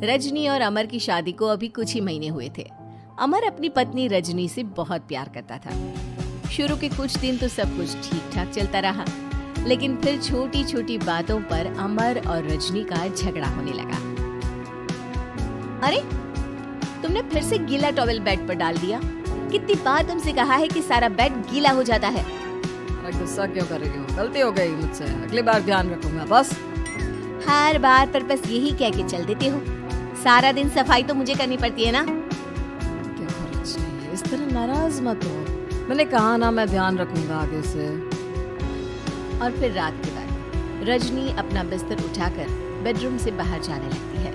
रजनी और अमर की शादी को अभी कुछ ही महीने हुए थे। अमर अपनी पत्नी रजनी से बहुत प्यार करता था। शुरू के कुछ दिन तो सब कुछ ठीक ठाक चलता रहा, लेकिन फिर छोटी छोटी बातों पर अमर और रजनी का झगड़ा होने लगा। अरे, तुमने फिर से गीला टॉवेल बेड पर डाल दिया। कितनी बार तुमसे कहा है कि सारा बेड गीला हो जाता है। अरे गुस्सा क्यों कर रही हो? गलती हो गई मुझसे, अगली बार ध्यान रखूंगा। बस हर बार पर बस यही कह के चल देते हो। सारा दिन सफाई तो मुझे करनी पड़ती है ना। क्या खर्च है, इस तरह नाराज मत हो। मैंने कहा ना, मैं ध्यान रखूंगा आगे से। और फिर रात के बाद रजनी अपना बिस्तर उठाकर बेडरूम से बाहर जाने लगती है।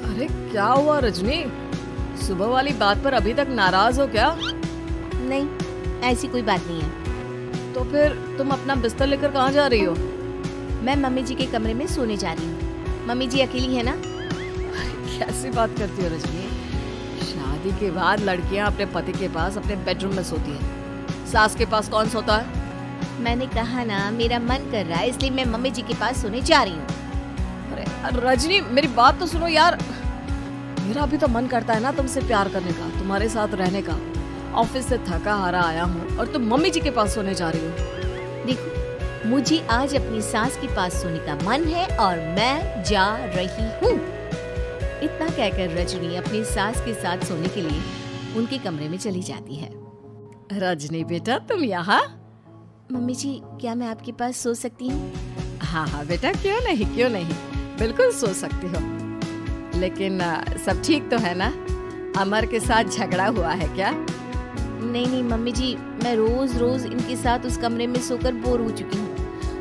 अरे क्या हुआ रजनी? सुबह वाली बात पर अभी तक नाराज हो क्या? नहीं, ऐसी कोई बात नहीं है। तो फिर तुम अपना बिस्तर लेकर कहाँ जा रही हो? मैं मम्मी जी के कमरे में सोने जा रही हूँ। मम्मी जी अकेली है ना। कैसी बात करती हो रजनी? शादी के बाद लड़कियां अपने पति के पास अपने बेडरूम में सोती हैं। सास के पास कौन सोता है? मैंने कहा ना, मेरा मन कर रहा है, इसलिए मैं मम्मी जी के पास सोने जा रही हूँ। अरे रजनी, मेरी बात तो सुनो यार। मेरा भी तो मन करता है ना तुमसे प्यार करने का, तुम्हारे साथ रहने का। ऑफिस से थका हारा आया हूँ और तुम मम्मी जी के पास सोने जा रही हो। देखो, मुझे आज अपनी सास के पास सोने का मन है और मैं जा रही हूँ। इतना कहकर रजनी अपनी सास के साथ सोने के लिए उनके कमरे में चली जाती है। रजनी बेटा, तुम यहाँ? मम्मी जी, क्या मैं आपके पास सो सकती हूँ? हाँ हाँ बेटा, क्यों नहीं, बिल्कुल सो सकती हो। लेकिन सब ठीक तो है ना? अमर के साथ झगड़ा हुआ है क्या? नहीं मम्मी जी, मैं रोज रोज इनके साथ उस कमरे में सोकर बोर हो चुकी हूँ।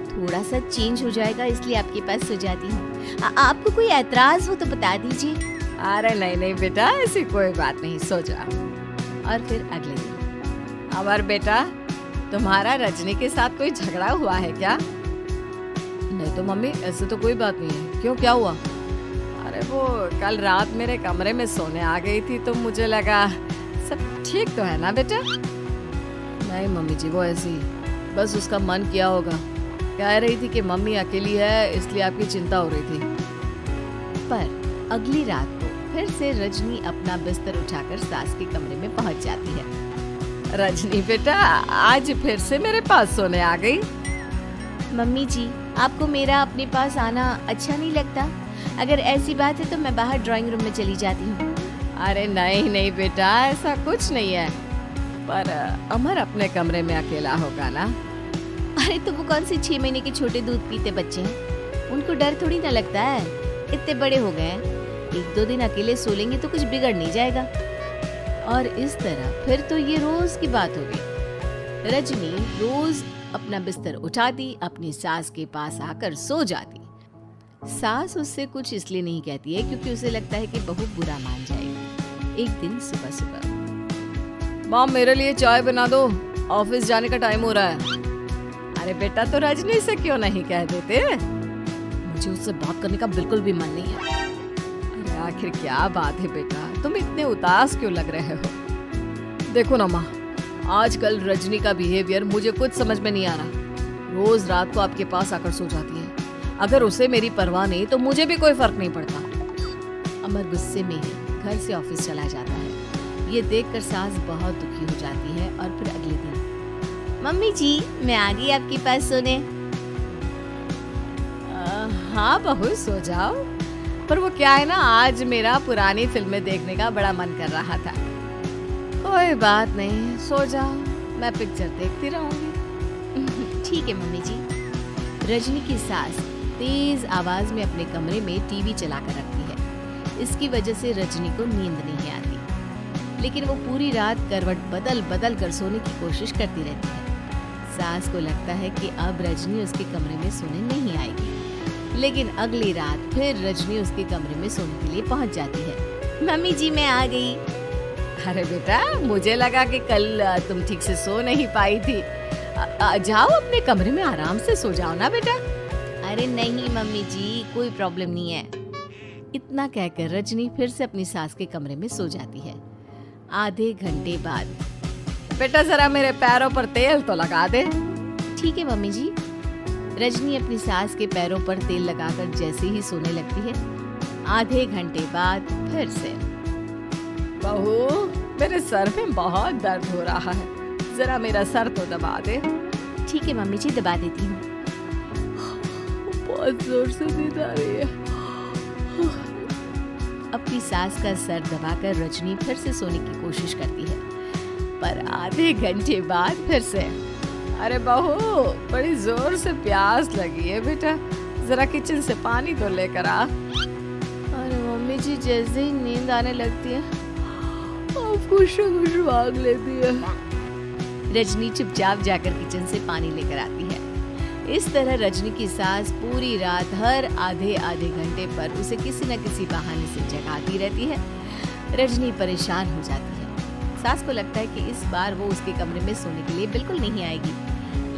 थोड़ा सा चेंज हो जाएगा, इसलिए आपके पास सो जाती हूँ। आपको कोई एतराज हो तो बता दीजिए। अरे नहीं बेटा, ऐसी कोई बात नहीं, सो जाओ। और फिर अगले दिन। अमर बेटा, तुम्हारा रजनी के साथ कोई झगड़ा हुआ है क्या? नहीं तो मम्मी, ऐसे तो कोई बात नहीं है। क्यों, क्या हुआ? अरे वो कल रात मेरे कमरे में सोने आ गई थी तो मुझे लगा सब ठीक तो है ना बेटा? नहीं मम्मी जी, वो ऐसी बस उसका मन किया होगा। कह रही थी कि मम्मी अकेली है, इसलिए आपकी चिंता हो रही थी। पर अगली रात को फिर से रजनी अपना बिस्तर उठाकर सास के कमरे में पहुंच जाती है। रजनी बेटा, आज फिर से मेरे पास सोने आ गई। मम्मी जी, आपको मेरा अपने पास आना अच्छा नहीं लगता? अगर ऐसी बात है तो मैं बाहर ड्राइंग रूम में चली जाती हूँ। अरे नहीं बेटा, ऐसा कुछ नहीं है। पर अमर अपने कमरे में अकेला होगा ना? अरे तो वो कौन से 6 महीने के छोटे दूध पीते बच्चे हैं, उनको डर थोड़ी ना लगता है। इतने बड़े हो गए हैं, 1-2 दिन अकेले सो लेंगे तो कुछ बिगड़ नहीं जाएगा। और इस तरह फिर तो ये रोज की बात हो गई। रजनी रोज अपना बिस्तर उठाती, अपनी सास के पास आकर सो जाती। सास उससे कुछ इसलिए नहीं कहती है क्योंकि उसे लगता है कि बहू बुरा मान जाएगी। एक दिन सुबह, माँ मेरे लिए चाय बना दो, ऑफिस जाने का टाइम हो रहा है। अरे बेटा, तो रजनी से क्यों नहीं कह देते? मुझे उससे बात करने का बिल्कुल भी मन नहीं है। अरे आखिर क्या बात है बेटा, तुम इतने उदास क्यों लग रहे हो? देखो ना माँ, आजकल रजनी का बिहेवियर मुझे कुछ समझ में नहीं आ रहा। रोज रात को आपके पास आकर सो जाती है। अगर उसे मेरी परवाह नहीं तो मुझे भी कोई फर्क नहीं पड़ता। अमर गुस्से में ही घर से ऑफिस चला जाता है। ये देखकर सास बहुत दुखी हो जाती है। और फिर अगले दिन, मम्मी जी, मैं आ गई आपके पास सोने। हाँ बहू, सो जाओ। पर वो क्या है ना, आज मेरा पुरानी फिल्में देखने का बड़ा मन कर रहा था। कोई बात नहीं, सो जाओ, मैं पिक्चर देखती रहूंगी। ठीक है मम्मी जी। रजनी की सास तेज आवाज में अपने कमरे में टीवी चलाकर रखती है। इसकी वजह से रजनी को नींद नहीं आती, लेकिन वो पूरी रात करवट बदल बदल कर सोने की कोशिश करती रहती है। सास को लगता है कि अब रजनी उसके कमरे में सोने नहीं आएगी, लेकिन अगली रात फिर रजनी उसके कमरे में सोने के लिए पहुंच जाती है। मम्मी जी, मैं आ गई। अरे बेटा, मुझे लगा कि कल तुम ठीक से सो नहीं पाई थी। जाओ अपने कमरे में आराम से सो जाओ ना बेटा। अरे नहीं मम्मी जी, कोई प्रॉब्लम नहीं है। इतना कहकर रजनी फिर से अपनी सास के कमरे में सो जाती है। आधे घंटे बाद, बेटा जरा मेरे पैरों पर तेल तो लगा दे। ठीक है मम्मी जी। रजनी अपनी सास के पैरों पर तेल लगाकर जैसे ही सोने लगती है, आधे घंटे बाद फिर से। बहू, मेरे सर में बहुत दर्द हो रहा है, जरा मेरा सर तो दबा दे। ठीक है मम्मी जी, दबा देती हूँ। बहुत जोर से नींद आ रही है। अपनी सास का सर दबाकर रजनी फिर से सोने की कोशिश करती है, पर आधे घंटे बाद फिर से। अरे बहू, बड़ी जोर से प्यास लगी है बेटा, जरा किचन से पानी तो लेकर आ। अरे मम्मी जी, जैसे ही नींद आने लगती है खुश भाग लेती है। रजनी चुपचाप जाकर किचन से पानी लेकर आती है। इस तरह रजनी की सास पूरी रात हर आधे आधे घंटे पर उसे किसी न किसी बहाने से जगाती रहती है। रजनी परेशान हो जाती है। सास को लगता है कि इस बार वो उसके कमरे में सोने के लिए बिल्कुल नहीं आएगी,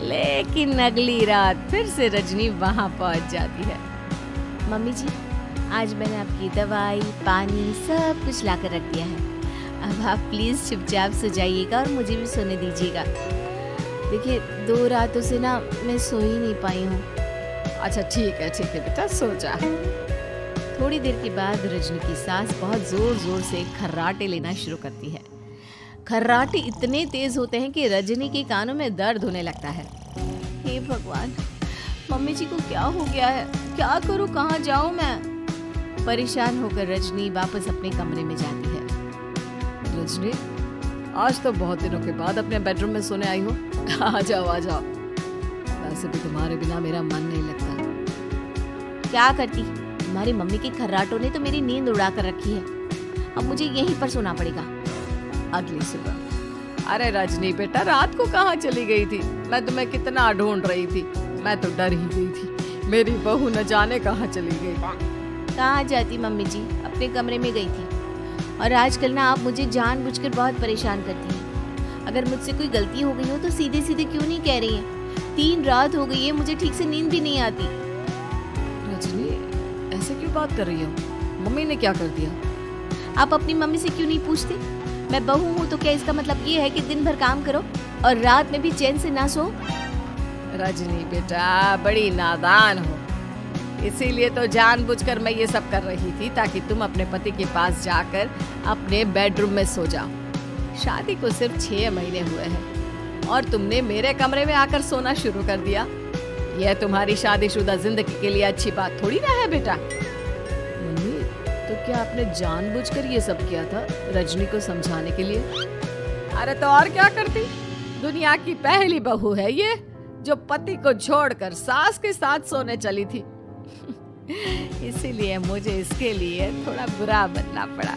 लेकिन अगली रात फिर से रजनी वहां पहुंच जाती है। मम्मी जी, आज मैंने आपकी दवाई, पानी सब कुछ लाकर रख दिया है। अब आप प्लीज चुपचाप सो जाइएगा और मुझे भी सोने दीजिएगा। देखिए, 2 रातों से ना मैं सो ही नहीं पाई हूँ। अच्छा ठीक है बेटा, सो जा। थोड़ी देर के बाद रजनी की सास बहुत जोर जोर से खर्राटे लेना शुरू करती है। खर्राटे इतने तेज होते हैं कि रजनी के कानों में दर्द होने लगता है। हे भगवान, मम्मी जी को क्या हो गया है? क्या करूँ, कहाँ जाऊँ मैं? परेशान होकर रजनी वापस अपने कमरे में जाती है। रजनी, आज तो बहुत दिनों के बाद अपने बेडरूम में सोने आई हो। आ जाओ आ जाओ। वैसे भी तुम्हारे बिना मेरा मन नहीं लगता। क्या करती, तुम्हारी मम्मी के खर्राटों ने तो मेरी नींद उड़ा कर रखी है। अब मुझे यहीं पर सोना पड़ेगा। अगली सुबह। अरे रजनी बेटा, रात को कहाँ चली गई थी? मैं तुम्हें कितना ढूंढ रही थी, मैं तो डर ही गई थी। मेरी बहू न जाने कहाँ चली गई। कहाँ जाती मम्मी जी, अपने कमरे में गई थी। और आजकल ना आप मुझे जानबूझकर बहुत परेशान करती हैं। अगर मुझसे कोई गलती हो गई हो तो सीधे सीधे क्यों नहीं कह रही हैं? 3 रात हो गई है, मुझे ठीक से नींद भी नहीं आती। रजनी, ऐसे क्यों बात कर रही हो? मम्मी ने क्या कर दिया? आप अपनी मम्मी से क्यों नहीं पूछते? मैं बहू हूँ तो क्या इसका मतलब ये है कि दिन भर काम करो और रात में भी चैन से ना सो? रजनी बेटा, बड़ी नादान हो, इसीलिए तो जानबूझकर मैं ये सब कर रही थी ताकि तुम अपने पति के पास जाकर अपने बेडरूम में सो जाओ। शादी को सिर्फ 6 महीने हुए हैं और तुमने मेरे कमरे में आकर सोना शुरू कर दिया। यह तुम्हारी शादीशुदा जिंदगी के लिए अच्छी बात थोड़ी ना है बेटा। मम्मी, तो क्या आपने जानबूझकर ये सब किया था रजनी को समझाने के लिए? अरे तो और क्या करती? दुनिया की पहली बहू है ये जो पति को छोड़कर सास के साथ सोने चली थी। इसीलिए मुझे इसके लिए थोड़ा बुरा बनना पड़ा।